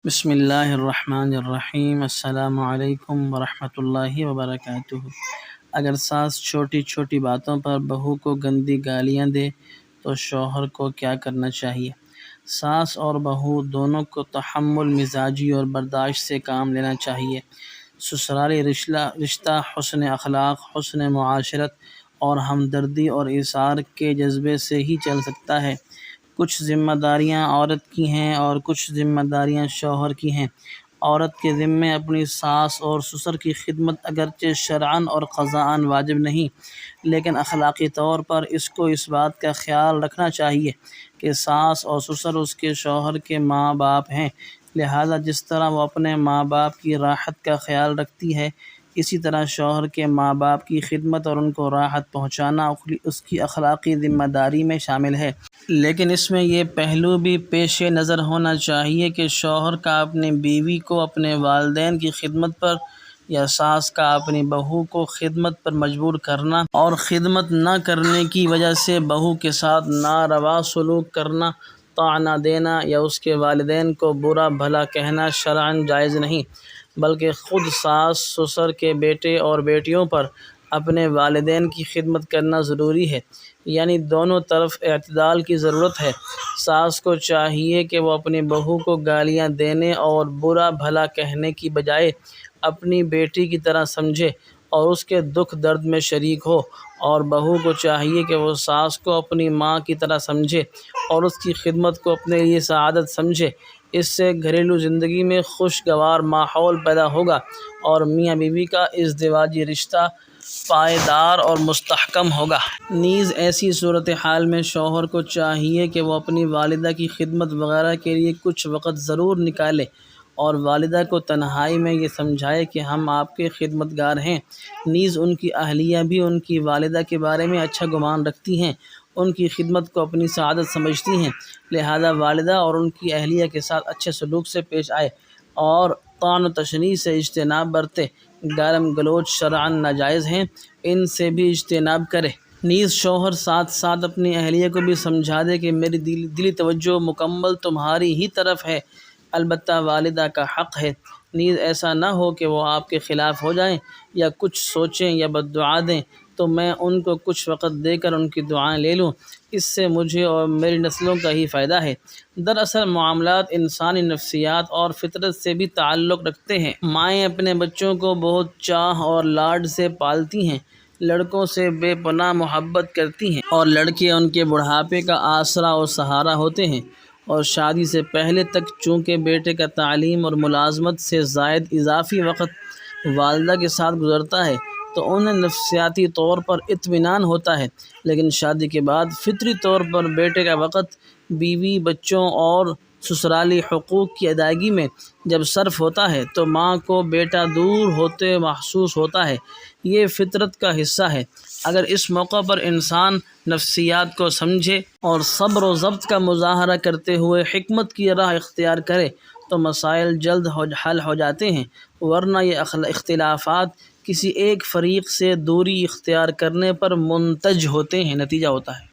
بسم اللہ الرحمن الرحیم۔ السلام علیکم ورحمۃ اللہ وبرکاتہ۔ اگر ساس چھوٹی چھوٹی باتوں پر بہو کو گندی گالیاں دے تو شوہر کو کیا کرنا چاہیے؟ ساس اور بہو دونوں کو تحمل مزاجی اور برداشت سے کام لینا چاہیے۔ سسرالی رشتہ حسن اخلاق، حسن معاشرت اور ہمدردی اور ایثار کے جذبے سے ہی چل سکتا ہے۔ کچھ ذمہ داریاں عورت کی ہیں اور کچھ ذمہ داریاں شوہر کی ہیں۔ عورت کے ذمے اپنی ساس اور سسر کی خدمت اگرچہ شرعاً اور قضاءً واجب نہیں، لیکن اخلاقی طور پر اس کو اس بات کا خیال رکھنا چاہیے کہ ساس اور سسر اس کے شوہر کے ماں باپ ہیں، لہذا جس طرح وہ اپنے ماں باپ کی راحت کا خیال رکھتی ہے، اسی طرح شوہر کے ماں باپ کی خدمت اور ان کو راحت پہنچانا اس کی اخلاقی ذمہ داری میں شامل ہے۔ لیکن اس میں یہ پہلو بھی پیش نظر ہونا چاہیے کہ شوہر کا اپنی بیوی کو اپنے والدین کی خدمت پر یا ساس کا اپنی بہو کو خدمت پر مجبور کرنا اور خدمت نہ کرنے کی وجہ سے بہو کے ساتھ ناروا سلوک کرنا، طعنہ دینا یا اس کے والدین کو برا بھلا کہنا شرعاً جائز نہیں، بلکہ خود ساس سسر کے بیٹے اور بیٹیوں پر اپنے والدین کی خدمت کرنا ضروری ہے، یعنی دونوں طرف اعتدال کی ضرورت ہے۔ ساس کو چاہیے کہ وہ اپنی بہو کو گالیاں دینے اور برا بھلا کہنے کی بجائے اپنی بیٹی کی طرح سمجھے اور اس کے دکھ درد میں شریک ہو، اور بہو کو چاہیے کہ وہ ساس کو اپنی ماں کی طرح سمجھے اور اس کی خدمت کو اپنے لیے سعادت سمجھے۔ اس سے گھریلو زندگی میں خوشگوار ماحول پیدا ہوگا اور میاں بیوی کا ازدواجی رشتہ پائیدار اور مستحکم ہوگا۔ نیز ایسی صورتحال میں شوہر کو چاہیے کہ وہ اپنی والدہ کی خدمت وغیرہ کے لیے کچھ وقت ضرور نکالے اور والدہ کو تنہائی میں یہ سمجھائے کہ ہم آپ کے خدمتگار ہیں۔ نیز ان کی اہلیہ بھی ان کی والدہ کے بارے میں اچھا گمان رکھتی ہیں، ان کی خدمت کو اپنی سعادت سمجھتی ہیں، لہذا والدہ اور ان کی اہلیہ کے ساتھ اچھے سلوک سے پیش آئے اور طعن و تشنیع سے اجتناب برتے۔ گالم گلوچ شرعاً ناجائز ہیں، ان سے بھی اجتناب کرے۔ نیز شوہر ساتھ ساتھ اپنی اہلیہ کو بھی سمجھا دے کہ میری دلی توجہ مکمل تمہاری ہی طرف ہے، البتہ والدہ کا حق ہے۔ نیز ایسا نہ ہو کہ وہ آپ کے خلاف ہو جائیں یا کچھ سوچیں یا بددعا دیں تو میں ان کو کچھ وقت دے کر ان کی دعائیں لے لوں، اس سے مجھے اور میری نسلوں کا ہی فائدہ ہے۔ دراصل معاملات انسانی نفسیات اور فطرت سے بھی تعلق رکھتے ہیں۔ مائیں اپنے بچوں کو بہت چاہ اور لاڈ سے پالتی ہیں، لڑکوں سے بے پناہ محبت کرتی ہیں اور لڑکے ان کے بڑھاپے کا آسرا و سہارا ہوتے ہیں، اور شادی سے پہلے تک چونکہ بیٹے کا تعلیم اور ملازمت سے زائد اضافی وقت والدہ کے ساتھ گزرتا ہے تو انہیں نفسیاتی طور پر اطمینان ہوتا ہے، لیکن شادی کے بعد فطری طور پر بیٹے کا وقت بیوی، بچوں اور سسرالی حقوق کی ادائیگی میں جب صرف ہوتا ہے تو ماں کو بیٹا دور ہوتے محسوس ہوتا ہے۔ یہ فطرت کا حصہ ہے۔ اگر اس موقع پر انسان نفسیات کو سمجھے اور صبر و ضبط کا مظاہرہ کرتے ہوئے حکمت کی راہ اختیار کرے تو مسائل جلد حل ہو جاتے ہیں، ورنہ یہ اختلافات کسی ایک فریق سے دوری اختیار کرنے پر منتج ہوتے ہیں، نتیجہ ہوتا ہے